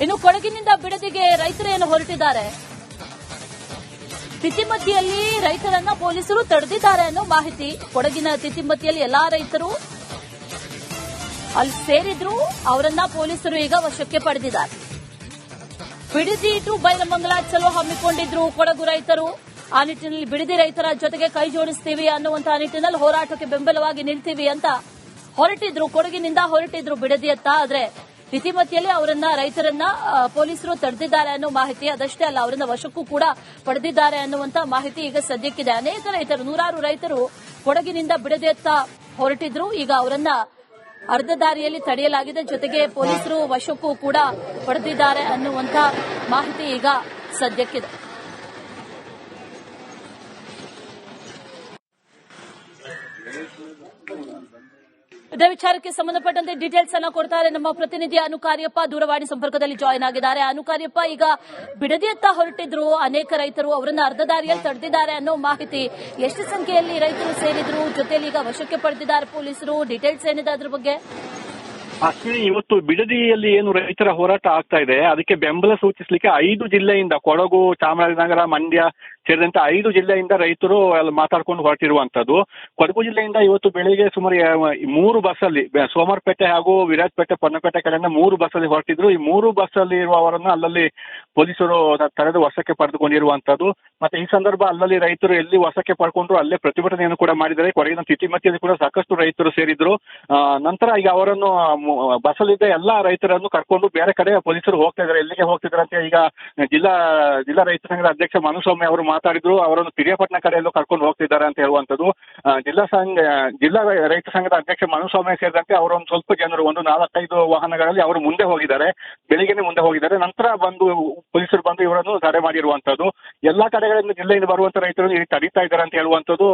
ಇನ್ನು ಕೊಡಗಿನಿಂದ ಬಿಡದಿಗೆ ರೈತರೇನು ಹೊರಟಿದ್ದಾರೆ. ತಿತಿಮತಿಯಲ್ಲಿ ರೈತರನ್ನ ಪೊಲೀಸರು ತಡೆದಿದ್ದಾರೆ ಅನ್ನೋ ಮಾಹಿತಿ. ಕೊಡಗಿನ ತಿತಿಮತಿಯಲ್ಲಿ ಎಲ್ಲಾ ರೈತರು ಅಲ್ಲಿ ಸೇರಿದ್ರು, ಅವರನ್ನ ಪೊಲೀಸರು ಈಗ ವಶಕ್ಕೆ ಪಡೆದಿದ್ದಾರೆ. ಬಿಡದಿ ಟು ಬೈಲಮಂಗಲ ಚಲೋ ಹಮ್ಮಿಕೊಂಡಿದ್ರು ಕೊಡಗು ರೈತರು. ಆ ನಿಟ್ಟಿನಲ್ಲಿ ಬಿಡದಿ ರೈತರ ಜೊತೆಗೆ ಕೈ ಜೋಡಿಸ್ತೀವಿ ಅನ್ನುವಂತಹ ನಿಟ್ಟಿನಲ್ಲಿ ಹೋರಾಟಕ್ಕೆ ಬೆಂಬಲವಾಗಿ ನಿಲ್ತೀವಿ ಅಂತ ಹೊರಟಿದ್ರು. ಕೊಡಗಿನಿಂದ ಹೊರಟಿದ್ರು ಬಿಡದಿಯತ್ತ. ಆದ್ರೆ ತಿತಿಮತಿಯಲ್ಲಿ ರೈತರನ್ನ ಪೊಲೀಸರು ತಡೆದಿದ್ದಾರೆ ಅನ್ನೋ ಮಾಹಿತಿ. ಅದಷ್ಟೇ ಅಲ್ಲ, ಅವರನ್ನ ವಶಕ್ಕೂ ಕೂಡ ಪಡೆದಿದ್ದಾರೆ ಅನ್ನುವಂತ ಮಾಹಿತಿ ಈಗ ಸದ್ಯಕ್ಕಿದೆ. ಅನೇಕ ರೈತರು, ನೂರಾರು ರೈತರು ಕೊಡಗಿನಿಂದ ಬಿಡದಿಯತ್ತ ಹೊರಟಿದ್ರು. ಈಗ ಅವರನ್ನ ಅರ್ಧ ದಾರಿಯಲ್ಲಿ ತಡೆಯಲಾಗಿದೆ. ಜೊತೆಗೆ ಪೊಲೀಸರು ವಶಕ್ಕೂ ಕೂಡ ಪಡೆದಿದ್ದಾರೆ ಅನ್ನುವಂತ ಮಾಹಿತಿ ಈಗ ಸದ್ಯಕ್ಕಿದೆ. ಇದೇ ವಿಚಾರಕ್ಕೆ ಸಂಬಂಧಪಟ್ಟಂತೆ ಡೀಟೇಲ್ಸ್ ಅನ್ನ ಕೊಡ್ತಾರೆ ನಮ್ಮ ಪ್ರತಿನಿಧಿ ಅನುಕಾರ್ಯಪ್ಪ. ದೂರವಾಣಿ ಸಂಪರ್ಕದಲ್ಲಿ ಜಾಯಿನ್ ಆಗಿದ್ದಾರೆ. ಅನುಕಾರ್ಯಪ್ಪ, ಈಗ ಬಿಡದಿಯತ್ತ ಹೊರಟಿದ್ರು ಅನೇಕ ರೈತರು, ಅವರನ್ನ ಅರ್ಧ ದಾರಿಯಲ್ಲಿ ತಡೆದಿದ್ದಾರೆ ಅನ್ನೋ ಮಾಹಿತಿ. ಎಷ್ಟು ಸಂಖ್ಯೆಯಲ್ಲಿ ರೈತರು ಸೇರಿದ್ರು, ಜೊತೆಯಲ್ಲಿ ಈಗ ವಶಕ್ಕೆ ಪಡೆದಿದ್ದಾರೆ ಪೊಲೀಸರು, ಡೀಟೇಲ್ಸ್ ಏನಿದೆ ಅದ್ರ ಬಗ್ಗೆ? ಅಷ್ಟೇ, ಇವತ್ತು ಬಿಡದಿಯಲ್ಲಿ ಏನು ರೈತರ ಹೋರಾಟ ಆಗ್ತಾ ಇದೆ ಅದಕ್ಕೆ ಬೆಂಬಲ ಸೂಚಿಸಲಿಕ್ಕೆ 5 ಜಿಲ್ಲೆಯಿಂದ, ಕೊಡಗು, ಚಾಮರಾಜನಗರ, ಮಂಡ್ಯ ಸೇರಿದಂತೆ 5 ಜಿಲ್ಲೆಯಿಂದ ರೈತರು ಅಲ್ಲಿ ಮಾತಾಡ್ಕೊಂಡು ಹೊರಟಿರುವಂತದ್ದು. ಕೊಡಗು ಜಿಲ್ಲೆಯಿಂದ ಇವತ್ತು ಬೆಳಿಗ್ಗೆ ಸುಮಾರು 3 ಬಸ್ಸಲ್ಲಿ, ಸೋಮವಾರಪೇಟೆ ಹಾಗೂ ವಿರಾಜಪೇಟೆ, ಪೊನ್ನಪೇಟೆ ಕಡೆಯಿಂದ 3 ಬಸ್ಸಲ್ಲಿ ಹೊರಟಿದ್ರು. ಈ 3 ಬಸ್ಸಲ್ಲಿ ಇರುವವರನ್ನ ಅಲ್ಲಲ್ಲಿ ಪೊಲೀಸರು ತಡೆದು ವಶಕ್ಕೆ ಪಡೆದುಕೊಂಡಿರುವಂತದ್ದು. ಮತ್ತೆ ಈ ಸಂದರ್ಭ ಅಲ್ಲಲ್ಲಿ ರೈತರು ಎಲ್ಲಿ ವಶಕ್ಕೆ ಪಡ್ಕೊಂಡ್ರು ಅಲ್ಲೇ ಪ್ರತಿಭಟನೆಯನ್ನು ಕೂಡ ಮಾಡಿದ್ದಾರೆ. ಕೊಡಗಿನ ತಿತಿಮತಿಯಲ್ಲಿ ಕೂಡ ಸಾಕಷ್ಟು ರೈತರು ಸೇರಿದ್ರು. ನಂತರ ಈಗ ಅವರನ್ನು ಬಸ್ಸಲ್ಲಿದ್ದ ಎಲ್ಲಾ ರೈತರನ್ನು ಕರ್ಕೊಂಡು ಬೇರೆ ಕಡೆ ಪೊಲೀಸರು ಹೋಗ್ತಾ ಇದ್ದಾರೆ. ಎಲ್ಲಿಗೆ ಹೋಗ್ತಿದ್ದಾರೆ ಅಂತ ಈಗ ಜಿಲ್ಲಾ ರೈತ ಸಂಘದ ಅಧ್ಯಕ್ಷ ಮನುಸ್ವಾಮಿ ಅವರು ಮಾತಾಡಿದ್ರು. ಅವರನ್ನು ಪಿರಿಯಾಪಟ್ಟಣ ಕಡೆಯಲ್ಲೂ ಕರ್ಕೊಂಡು ಹೋಗ್ತಿದ್ದಾರೆ ಅಂತ ಹೇಳುವಂತದ್ದು. ಜಿಲ್ಲಾ ರೈತ ಸಂಘದ ಅಧ್ಯಕ್ಷ ಮನುಸ್ವಾಮಿ ಸೇರಿದಂತೆ ಅವರೊಂದು ಸ್ವಲ್ಪ ಜನರು, ಒಂದು 4-5 ವಾಹನಗಳಲ್ಲಿ ಅವರು ಮುಂದೆ ಹೋಗಿದ್ದಾರೆ, ಬೆಳಿಗ್ಗೆನೆ ಮುಂದೆ ಹೋಗಿದ್ದಾರೆ. ನಂತರ ಪೊಲೀಸರು ಬಂದು ಇವರನ್ನು ತಡೆ ಮಾಡಿರುವಂತದ್ದು. ಎಲ್ಲಾ ಕಡೆಗಳಿಂದ ಜಿಲ್ಲೆಯಿಂದ ಬರುವಂತ ರೈತರು ತಡೀತಾ ಇದ್ದಾರೆ ಅಂತ ಹೇಳುವಂತದ್ದು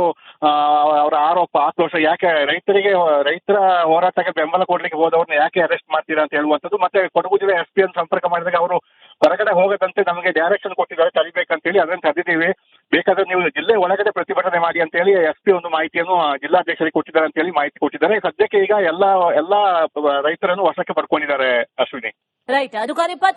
ಅವರ ಆರೋಪ, ಆಕ್ರೋಶ. ಯಾಕೆ ರೈತರ ಹೋರಾಟಕ್ಕೆ ಬೆಂಬಲ ಕೊಡ್ಲಿಕ್ಕೆ ಹೋದವ್ರನ್ನ ಯಾಕೆ ಅರೆಸ್ಟ್ ಮಾಡ್ತೀರಾ ಅಂತ ಹೇಳುವಂತದ್ದು. ಮತ್ತೆ ಕೊಡಗು ಜಿಲ್ಲೆ SP ಅನ್ನು ಸಂಪರ್ಕ ಮಾಡಿದಾಗ ಅವರು ಹೊರಗಡೆ ಹೋಗದಂತೆ ನಮಗೆ ಡೈರೆಕ್ಷನ್ ಕೊಟ್ಟಿದ್ದಾರೆ, ತಡಿಬೇಕಂತೇಳಿ ಅದನ್ನು ತಡೆದಿದ್ದೀವಿ, ಬೇಕಾದ್ರೆ ನೀವು ಜಿಲ್ಲೆ ಒಳಗಡೆ ಪ್ರತಿಭಟನೆ ಮಾಡಿ ಅಂತ ಹೇಳಿ SP ಒಂದು ಮಾಹಿತಿಯನ್ನು ಜಿಲ್ಲಾಧ್ಯಕ್ಷರಿಗೆ ಕೊಟ್ಟಿದ್ದಾರೆ ಅಂತ ಹೇಳಿ ಮಾಹಿತಿ ಕೊಟ್ಟಿದ್ದಾರೆ. ಸದ್ಯಕ್ಕೆ ಈಗ ಎಲ್ಲಾ ರೈತರನ್ನು ವಶಕ್ಕೆ ಪಡ್ಕೊಂಡಿದ್ದಾರೆ. ಅಶ್ವಿನಿ, ರೈಟ್. ಅನುಕಾರ್ಯಪ್ಪ.